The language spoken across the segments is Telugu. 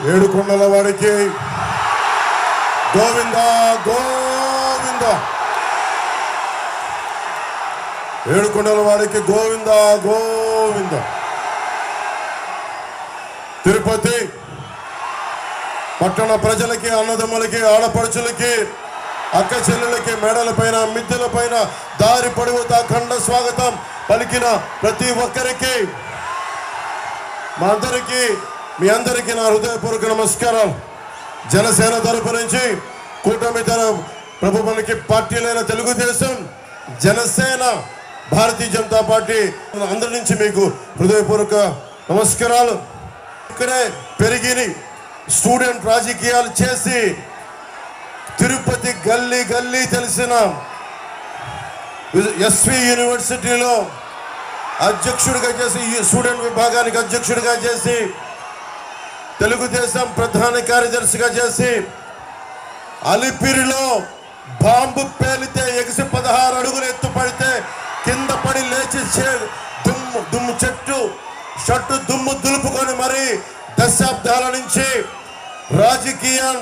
ఏడుకొండల వాడికి గోవింద గోవింద, ఏడుకొండల వాడికి గోవింద గోవింద. తిరుపతి పట్టణ ప్రజలకి, అన్నదమ్ములకి, ఆడపడుచులకి, అక్క చెల్లెలకి, మేడల పైన, మిద్దెల పైన దారి పొడవుతా ఖండ స్వాగతం పలికిన ప్రతి ఒక్కరికి, మీ అందరికీ నా హృదయపూర్వక నమస్కారాలు. జనసేన తరపు నుంచి కూటమి ప్రభు మనకి పార్టీలైన తెలుగుదేశం, జనసేన, భారతీయ జనతా పార్టీ అందరి నుంచి మీకు హృదయపూర్వక నమస్కారాలు. ఇక్కడే పెరిగిని స్టూడెంట్ రాజకీయాలు చేసి తిరుపతి గల్లీ గల్లీ తెలిసిన ఎస్వి యూనివర్సిటీలో అధ్యక్షుడిగా చేసి, స్టూడెంట్ విభాగానికి అధ్యక్షుడిగా చేసి, తెలుగుదేశం ప్రధాన కార్యదర్శిగా చేసి, అలిపిరిలో బాంబు పేలితే ఎగిసి 16 అడుగులు ఎత్తుపడితే కింద పడి లేచి దుమ్ము షట్టు దుమ్ము దులుపుకొని మరి దశాబ్దాల నుంచి రాజకీయం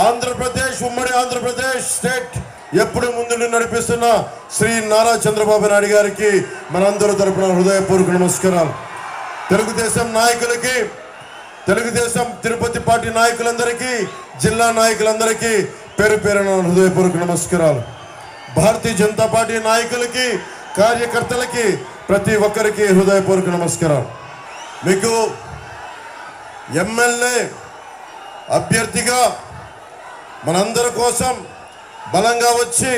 ఆంధ్రప్రదేశ్, ఉమ్మడి ఆంధ్రప్రదేశ్ స్టేట్ ఎప్పుడు ముందు నడిపిస్తున్న శ్రీ నారా చంద్రబాబు నాయుడు గారికి మనందరూ తరపున హృదయపూర్వక నమస్కారాలు. తెలుగుదేశం నాయకులకి, తెలుగుదేశం తిరుపతి పార్టీ నాయకులందరికీ, జిల్లా నాయకులందరికీ పేరు పేరున హృదయపూర్వక నమస్కారాలు. భారతీయ జనతా పార్టీ నాయకులకి, కార్యకర్తలకి, ప్రతి ఒక్కరికి హృదయపూర్వక నమస్కారాలు. మీకు ఎమ్మెల్యే అభ్యర్థిగా మనందరి కోసం బలంగా వచ్చి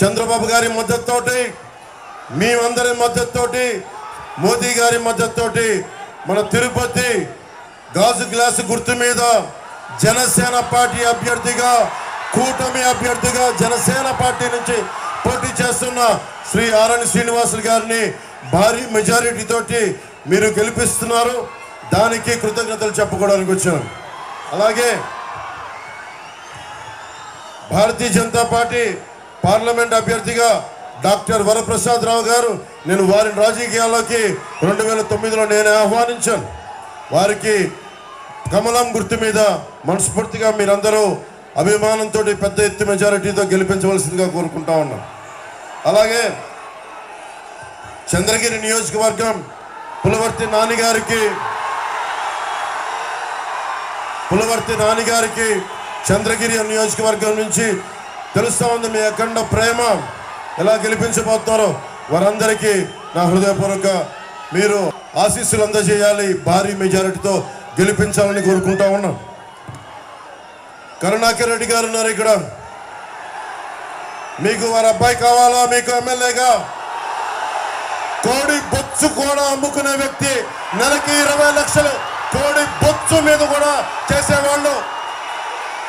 చంద్రబాబు గారి మద్దతుతోటి, మేమందరి మద్దతుతోటి, మోదీ గారి మద్దతుతోటి మన తిరుపతి గాజు గ్లాసు గుర్తు మీద జనసేన పార్టీ అభ్యర్థిగా, కూటమి అభ్యర్థిగా జనసేన పార్టీ నుంచి పోటీ చేస్తున్న శ్రీ ఆరణి శ్రీనివాసులు గారిని భారీ మెజారిటీ తోటి మీరు గెలిపిస్తున్నారు. దానికి కృతజ్ఞతలు చెప్పుకోవడానికి వచ్చాను. అలాగే భారతీయ జనతా పార్టీ పార్లమెంట్ అభ్యర్థిగా డాక్టర్ వరప్రసాద్ రావు గారు, నేను వారిని రాజకీయాల్లోకి 2009లో నేను ఆహ్వానించాను. వారికి కమలం గుర్తు మీద మనస్ఫూర్తిగా మీరందరూ అభిమానంతో పెద్ద ఎత్తు మెజారిటీతో గెలిపించవలసిందిగా కోరుకుంటా ఉన్నాం. అలాగే చంద్రగిరి నియోజకవర్గం పులవర్తి నానిగారికి చంద్రగిరి నియోజకవర్గం నుంచి తెలుస్తా ఉంది మీ అఖండ ప్రేమ. ఎలా గెలిపించబోతున్నారో వారందరికీ నా హృదయపూర్వక మీరు ఆశీస్సులు అందజేయాలి, భారీ మెజారిటీతో గెలిపించాలని కోరుకుంటా ఉన్నాం. కరుణాకర్ రెడ్డి గారు ఉన్నారు ఇక్కడ. మీకు వారి అబ్బాయి కావాలా? మీకు ఎమ్మెల్యేగా కోడి బొచ్చు కూడా అమ్ముకునే వ్యక్తి, నెలకి 20 లక్షలు కోడి బొచ్చు మీద కూడా చేసేవాళ్ళు,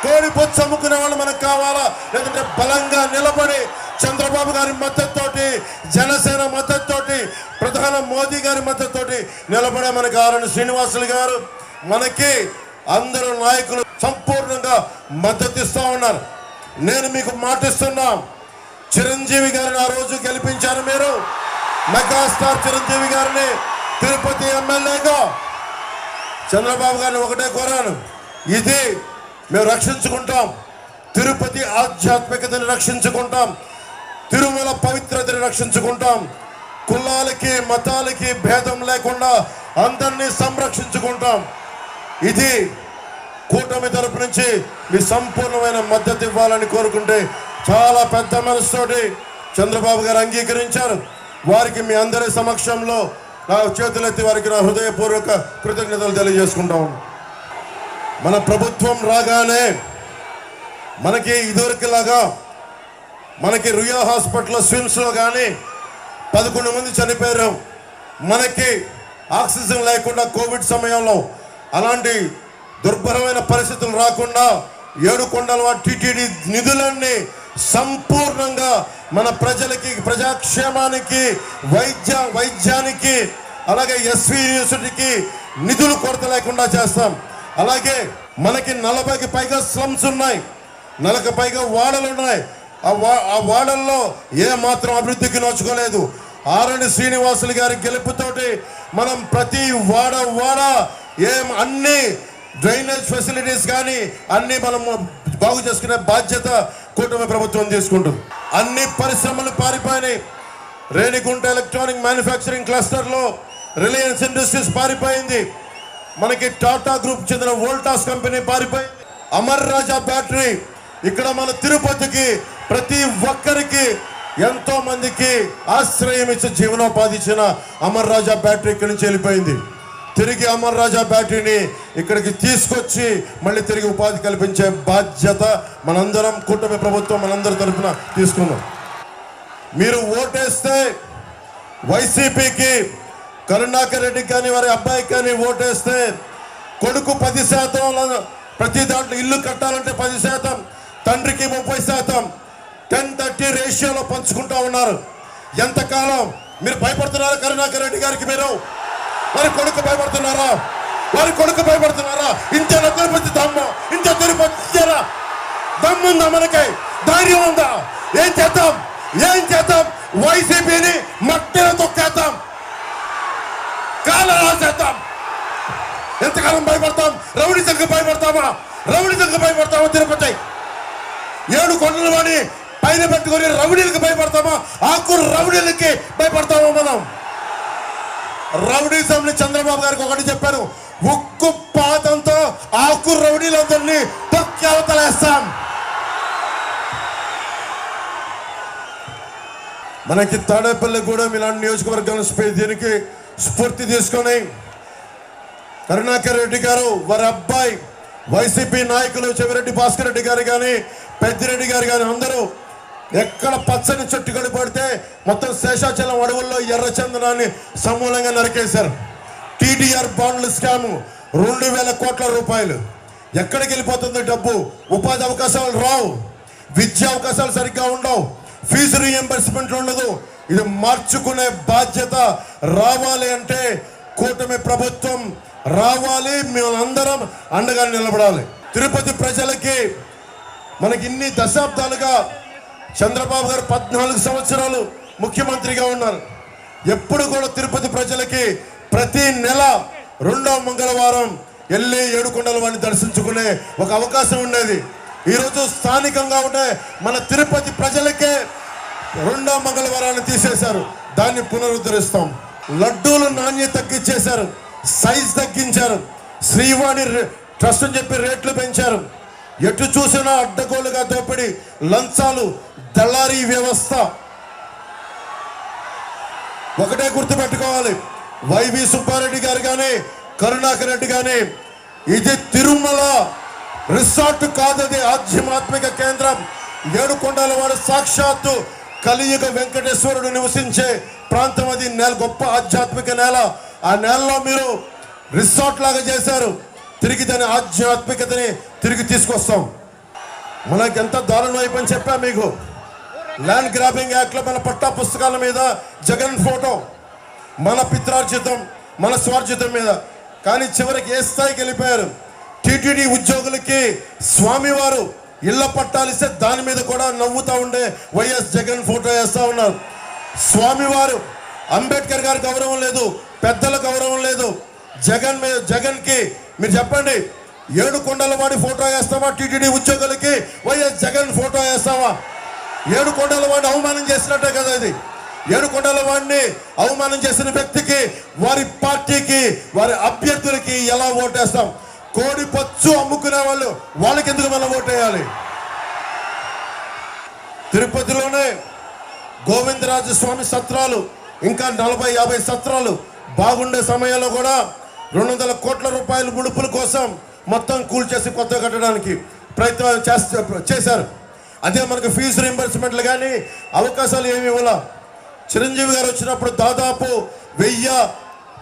కోడి బొచ్చు అమ్ముకునే వాళ్ళు మనకు కావాలా? లేదంటే బలంగా నిలబడి చంద్రబాబు గారి మద్దతుతోటి, జనసేన మద్దతుతోటి, ప్రధాన మోదీ గారి మద్దతుతోటి నిలబడే మనకి ఆరణి శ్రీనివాసులు గారు, మనకి అందరూ నాయకులు సంపూర్ణంగా మద్దతు ఇస్తూ ఉన్నారు. నేను మీకు మాటిస్తున్నా, చిరంజీవి గారిని ఆ రోజు గెలిపించారు మీరు, మెగాస్టార్ చిరంజీవి గారిని తిరుపతి ఎమ్మెల్యేగా. చంద్రబాబు గారిని ఒకటే కోరాను, ఇది మేము రక్షించుకుంటాం, తిరుపతి ఆధ్యాత్మికతని రక్షించుకుంటాం, తిరుమల పవిత్రతని రక్షించుకుంటాం, కులాలకి మతాలకి భేదం లేకుండా అందరినీ సంరక్షించుకుంటాం. ఇది కూటమి తరపు నుంచి మీ సంపూర్ణమైన మద్దతు ఇవ్వాలని కోరుకుంటే చాలా పెద్ద మనసుతోటి చంద్రబాబు గారు అంగీకరించారు. వారికి మీ అందరి సమక్షంలో నా చేతులెత్తి వారికి నా హృదయపూర్వక కృతజ్ఞతలు తెలియజేసుకుంటాం. మన ప్రభుత్వం రాగానే మనకి ఇదివరకులాగా మనకి రుయా హాస్పిటల్ స్విమ్స్లో కానీ 11 మంది చనిపోయారు. మనకి ఆక్సిజన్ లేకుండా కోవిడ్ సమయంలో అలాంటి దుర్భరమైన పరిస్థితులు రాకుండా ఏడుకొండల టీటీడీ నిధులన్నీ సంపూర్ణంగా మన ప్రజలకి, ప్రజాక్షేమానికి, వైద్యానికి, అలాగే ఎస్వి యూనివర్సిటీకి నిధులు కొరత లేకుండా చేస్తాం. అలాగే మనకి 40కి పైగా స్లమ్స్ ఉన్నాయి, 40కి పైగా వాడలు ఉన్నాయి. ఆ వాడల్లో ఏ మాత్రం అభివృద్ధికి నోచుకోలేదు. ఆరణి శ్రీనివాసులు గారి గెలుపుతోటి మనం ప్రతి వాడ అన్ని డ్రైనేజ్ ఫెసిలిటీస్ కానీ అన్ని మనం బాగు చేసుకునే బాధ్యత కూటమి ప్రభుత్వం తీసుకుంటుంది. అన్ని పరిశ్రమలు పారిపోయినాయి. రేణిగుంట ఎలక్ట్రానిక్ మ్యానుఫ్యాక్చరింగ్ క్లస్టర్లో రిలయన్స్ ఇండస్ట్రీస్ పారిపోయింది. మనకి టాటా గ్రూప్ చెందిన వోల్టాస్ కంపెనీ పారిపోయింది. అమర్ రాజా బ్యాటరీ ఇక్కడ మన తిరుపతికి ప్రతి ఒక్కరికి ఎంతో మందికి ఆశ్రయం ఇచ్చి జీవనోపాధి ఇచ్చిన అమర్ రాజా బ్యాటరీ ఇక్కడి నుంచి వెళ్ళిపోయింది. తిరిగి అమర్ రాజా బ్యాటరీని ఇక్కడికి తీసుకొచ్చి మళ్ళీ తిరిగి ఉపాధి కల్పించే బాధ్యత మనందరం కూటమి ప్రభుత్వం మనందరి తరఫున తీసుకున్నాం. మీరు ఓటేస్తే వైసీపీకి కరుణాకర్ రెడ్డికి కానీ వారి అబ్బాయికి కానీ ఓటేస్తే కొడుకు 10% ప్రతి దాంట్లో ఇల్లు కట్టాలంటే 10%, తండ్రికి 30%, 10-30 రేషియోలో పంచుకుంటా ఉన్నారు. ఎంతకాలం మీరు భయపడుతున్నారా కరుణాకర్ రెడ్డి గారికి? మీరు వారి కొడుకు భయపడుతున్నారా? వారి కొడుకు భయపడుతున్నారా? ఇంత తిరుపతి దమ్ము, ఇంత తిరుపతి దమ్ముందా? మనకి ధైర్యం ఉందా? ఏం చేద్దాం? వైసీపీని మట్టిలో తొక్కేద్దాం, కాలం చేద్దాం. ఎంతకాలం భయపడతాం? రౌడీజంకి భయపడతామా? తిరుపతి 7 కొండల వాడిని పైన పెట్టుకొని రౌడీలకు భయపడతామా? ఆకురు రౌడీలకి భయపడతామా మనం? రౌడీజంని చంద్రబాబు గారికి ఒకటి చెప్పాను, ఉక్కు పాతంతో ఆకురు రౌడీలందరినీ తొక్కి అవతలేస్తాం. మనకి తాడేపల్లిగూడెం ఇలాంటి నియోజకవర్గాన్ని దీనికి స్ఫూర్తి తీసుకొని కరుణాకర్ రెడ్డి గారు, వారి అబ్బాయి వైసీపీ నాయకులు చెవిరెడ్డి భాస్కర్ రెడ్డి గారు కానీ పెద్దిరెడ్డి గారు కానీ అందరూ ఎక్కడ పచ్చని చెట్టు కడిపడితే మొత్తం శేషాచలం అడవుల్లో ఎర్రచందనాన్ని సమూలంగా నరికేశారు. టీడీఆర్ బాండ్ల స్కాము 2000 కోట్ల రూపాయలు. ఎక్కడికి వెళ్ళిపోతుంది డబ్బు? ఉపాధి అవకాశాలు రావు, విద్యా అవకాశాలు సరిగ్గా ఉండవు, ఫీజు రీఎంబర్స్మెంట్ ఉండదు. ఇది మార్చుకునే బాధ్యత రావాలి అంటే కూటమి ప్రభుత్వం రావాలి. మేమందరం అండగా నిలబడాలి. తిరుపతి ప్రజలకి మనకి ఇన్ని దశాబ్దాలుగా చంద్రబాబు గారు 14 సంవత్సరాలు ముఖ్యమంత్రిగా ఉన్నారు. ఎప్పుడు కూడా తిరుపతి ప్రజలకి ప్రతి నెల 2వ మంగళవారం వెళ్ళి ఏడుకొండల వాడిని దర్శించుకునే ఒక అవకాశం ఉండేది. ఈరోజు స్థానికంగా ఉండే మన తిరుపతి ప్రజలకే 2వ మంగళవారాన్ని తీసేశారు. దాన్ని పునరుద్ధరిస్తాం. లడ్డూలు నాణ్యత తగ్గించేశారు, సైజ్ తగ్గించారు, శ్రీవాణి ట్రస్ట్ అని చెప్పి రేట్లు పెంచారు. ఎటు చూసినా అడ్డగోలుగా దోపిడి, లంచాలు, దళారీ వ్యవస్థ. ఒకటే గుర్తుపెట్టుకోవాలి, వైవి సుబ్బారెడ్డి గారు కానీ కరుణాకర్ రెడ్డి కానీ ఇది తిరుమల రిసార్ట్ కాదు, అది ఆధ్యాత్మిక కేంద్రం. ఏడుకొండల వాడు సాక్షాత్తు కలియుగ వెంకటేశ్వరుడు నివసించే ప్రాంతం. అది గొప్ప ఆధ్యాత్మిక నేల. ఆ నేలలో మీరు రిసార్ట్ లాగా చేశారు. తిరిగి దాని ఆధ్యాత్మికతని తిరిగి తీసుకొస్తాం. మనకి ఎంత దారుణం అయిపోయింది చెప్పా మీకు. ల్యాండ్ గ్రాబింగ్ యాక్ట్లో మన పట్టా పుస్తకాల మీద జగన్ ఫోటో, మన పిత్రార్జితం, మన స్వార్జితం మీద. కానీ చివరికి ఏ స్థాయికి వెళ్ళిపోయారు? టీటీడీ ఉద్యోగులకి స్వామివారు ఇళ్ల పట్టాలు ఇస్తే దాని మీద కూడా నవ్వుతూ ఉండే వైఎస్ జగన్ ఫోటో వేస్తూ ఉన్నారు. స్వామివారు అంబేద్కర్ గారి గౌరవం లేదు, పెద్దల గౌరవం లేదు. జగన్కి మీరు చెప్పండి, ఏడుకొండల వాడి ఫోటో వేస్తావా? టీటీడీ ఉద్యోగులకి వైఎస్ జగన్ ఫోటో వేస్తావా? ఏడుకొండల వాడిని అవమానం చేసినట్టే కదా ఇది. ఏడుకొండల వాడిని అవమానం చేసిన వ్యక్తికి, వారి పార్టీకి, వారి అభ్యర్థులకి ఎలా ఓటేస్తాం? కోడి పచ్చు అమ్ముకునే వాళ్ళు వాళ్ళకి ఎందుకు మనం ఓటేయాలి? తిరుపతిలోనే గోవిందరాజస్వామి సత్రాలు ఇంకా 40-50 సత్రాలు బాగుండే సమయంలో కూడా 200 కోట్ల రూపాయలు ముడుపుల కోసం మొత్తం కూల్చేసి కొత్త కట్టడానికి ప్రయత్నం చేశారు. అదే మనకు ఫీజు రీంబర్స్మెంట్లు కానీ అవకాశాలు ఏమి ఇవ్వాల. చిరంజీవి గారు వచ్చినప్పుడు దాదాపు 1000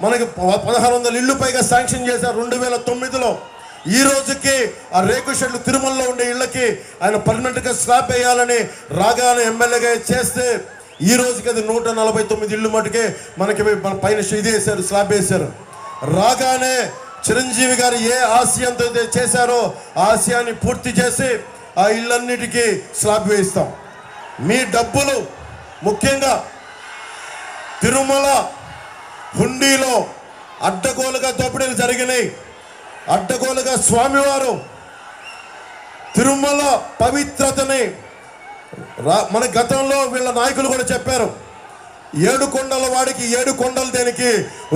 మనకి 1600 ఇళ్ళు పైగా శాంక్షన్ చేశారు 2009లో. ఈ రోజుకి ఆ రేకు షెడ్లు తిరుమలలో ఉండే ఇళ్ళకి ఆయన పర్మనెంట్గా స్లాబ్ వేయాలని రాగానే ఎమ్మెల్యేగా చేస్తే ఈ రోజుకి అది 149 ఇళ్ళు మటుకే మనకి మన పైన ఇది వేశారు, స్లాబ్ వేశారు. రాగానే చిరంజీవి గారు ఏ ఆశయంతో చేశారో ఆ ఆశయాన్ని పూర్తి చేసి ఆ ఇళ్ళన్నిటికీ స్లాబ్ వేయిస్తాం. మీ డబ్బులు ముఖ్యంగా తిరుమల హుండీలో అడ్డగోలుగా దోపిడీలు జరిగినాయి. అడ్డగోలుగా స్వామివారు తిరుమల పవిత్రతని మన గతంలో వీళ్ళ నాయకులు కూడా చెప్పారు. 7 కొండల వాడికి 7 కొండలు దేనికి,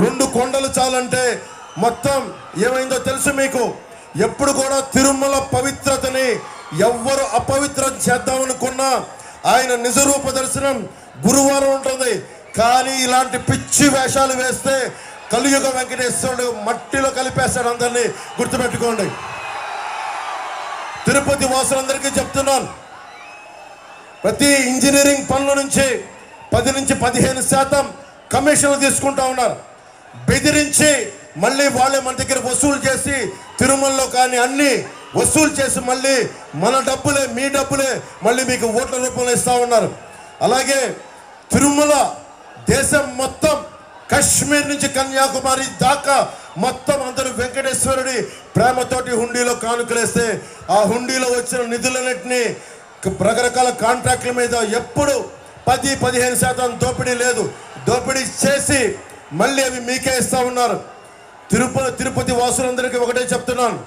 2 కొండలు చాలంటే మొత్తం ఏమైందో తెలుసు మీకు. ఎప్పుడు కూడా తిరుమల పవిత్రతని ఎవ్వరు అపవిత్రం చేద్దామనుకున్నా ఆయన నిజరూప దర్శనం గురువారం ఉంటుంది. కానీ ఇలాంటి పిచ్చి వేషాలు వేస్తే కలియుగ వెంకటేశ్వరుడు మట్టిలో కలిపేస్తాడు. అందరినీ గుర్తుపెట్టుకోండి. తిరుపతి వాసులందరికీ చెప్తున్నాను, ప్రతి ఇంజనీరింగ్ పనుల నుంచి 10 నుంచి 15% కమిషన్లు తీసుకుంటా ఉన్నారు. బెదిరించి మళ్ళీ వాళ్ళే మన దగ్గర వసూలు చేసి తిరుమలలో కానీ అన్ని వసూలు చేసి మళ్ళీ మన డబ్బులే మీ డబ్బులే మళ్ళీ మీకు ఓట్ల రూపంలో ఇస్తూ ఉన్నారు. అలాగే తిరుమల దేశం మొత్తం కశ్మీర్ నుంచి కన్యాకుమారి దాకా మొత్తం అందరూ వెంకటేశ్వరుడి ప్రేమతోటి హుండీలో కానుకలేస్తే ఆ హుండీలో వచ్చిన నిధులన్నింటినీ రకరకాల కాంట్రాక్టుల మీద ఎప్పుడు 10-15% దోపిడీ లేదు. దోపిడీ చేసి మళ్ళీ అవి మీకే ఇస్తూ ఉన్నారు. తిరుపతి వాసులందరికీ ఒకటే చెప్తున్నాను,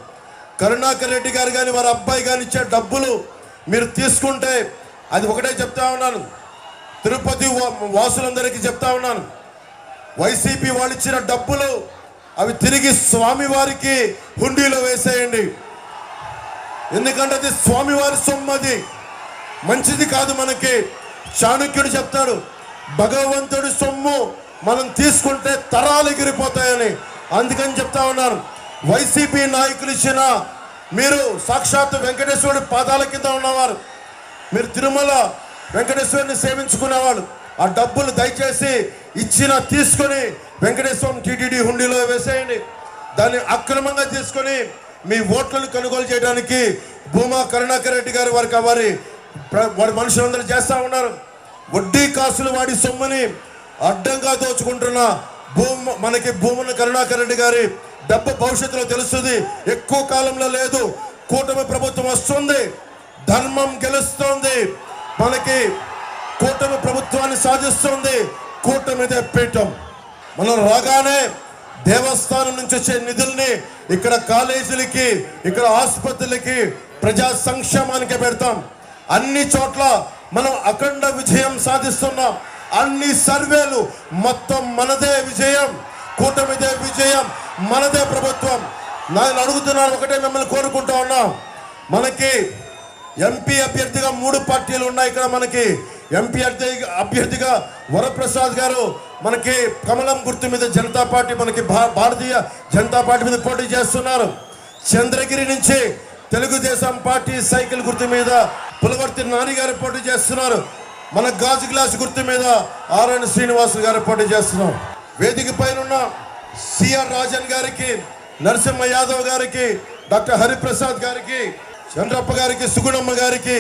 కరుణాకర్ రెడ్డి గారు కానీ వారి అబ్బాయి కానీ ఇచ్చే డబ్బులు మీరు తీసుకుంటే అది ఒకటే చెప్తా ఉన్నాను. తిరుపతి వాసులందరికీ చెప్తా ఉన్నాను, వైసీపీ వాళ్ళు ఇచ్చిన డబ్బులు అవి తిరిగి స్వామివారికి హుండీలో వేసేయండి. ఎందుకంటే అది స్వామివారి సొమ్ము, అది మంచిది కాదు మనకి. చాణక్యుడు చెప్తాడు, భగవంతుడి సొమ్ము మనం తీసుకుంటే తరాలు ఎగిరిపోతాయని. అందుకని చెప్తా ఉన్నాను, వైసీపీ నాయకులు ఇచ్చిన మీరు సాక్షాత్తు వెంకటేశ్వరుడి పాదాల కింద ఉన్నవారు, మీరు తిరుమల వెంకటేశ్వరుని సేవించుకునేవాళ్ళు, ఆ డబ్బులు దయచేసి ఇచ్చిన తీసుకొని వెంకటేశ్వరం టీటీడీ హుండీలో వేసేయండి. దాన్ని అక్రమంగా తీసుకొని మీ ఓట్లను కొనుగోలు చేయడానికి భూమా కరుణాకర్ రెడ్డి గారు వారి మనుషులందరూ చేస్తూ ఉన్నారు. వడ్డీ కాసులు వాడి సొమ్ముని అడ్డంగా దోచుకుంటున్న మనకి భూమన కరుణాకర్ రెడ్డి గారి డబ్బు భవిష్యత్తులో తెలుస్తుంది. ఎక్కువ కాలంలో లేదు. కూటమి ప్రభుత్వం వస్తుంది, ధర్మం గెలుస్తుంది, మనకి కూటమి ప్రభుత్వాన్ని సాధిస్తుంది. కూటమిదే పీఠం. మనం రాగానే దేవస్థానం నుంచి వచ్చే నిధుల్ని ఇక్కడ కాలేజీలకి, ఇక్కడ ఆసుపత్రులకి, ప్రజా సంక్షేమానికి పెడతాం. అన్ని చోట్ల మనం అఖండ విజయం సాధిస్తున్నాం. అన్ని సర్వేలు మొత్తం మనదే విజయం, కూటమిదే విజయం, మనదే ప్రభుత్వం. నేను అడుగుతున్నాను, ఒకటే మిమ్మల్ని కోరుకుంటా ఉన్నాం, మనకి ఎంపీ అభ్యర్థిగా 3 పార్టీలు ఉన్నాయి. ఇక్కడ మనకి ఎంపీ అభ్యర్థిగా వరప్రసాద్ గారు మనకి కమలం గుర్తు మీద జనతా పార్టీ, మనకి భారతీయ జనతా పార్టీ మీద పోటీ చేస్తున్నారు. చంద్రగిరి నుంచి తెలుగుదేశం పార్టీ సైకిల్ గుర్తు మీద పులవర్తి నాని గారు పోటీ చేస్తున్నారు. మన గాజు గ్లాస్ గుర్తు మీద ఆర్ఎన్ శ్రీనివాస్ గారు పోటీ చేస్తున్నారు. వేదిక పైన ఉన్న సిఆర్ రాజన్ గారికి, నరసింహ యాదవ్ గారికి, డాక్టర్ హరిప్రసాద్ గారికి, చంద్రప్ప గారికి, సుగుణమ్మ గారికి,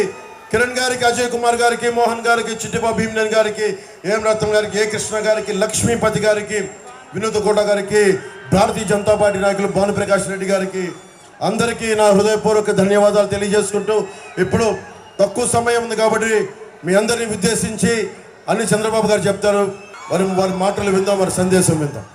కిరణ్ గారికి, అజయ్ కుమార్ గారికి, మోహన్ గారికి, చిట్టిబాబు భీమనేని గారికి, ఏం రత్నం గారికి, ఏ కృష్ణ గారికి, లక్ష్మీపతి గారికి, వినోద్ కోట గారికి, భారతీయ జనతా పార్టీ నాయకులు భానుప్రకాష్ రెడ్డి గారికి అందరికీ నా హృదయపూర్వక ధన్యవాదాలు తెలియజేసుకుంటూ, ఇప్పుడు తక్కువ సమయం ఉంది కాబట్టి మీ అందరినీ ఉద్దేశించి అన్ని చంద్రబాబు గారు చెప్తారు. వారి మాటలు విందాం, వారి సందేశం విందాం.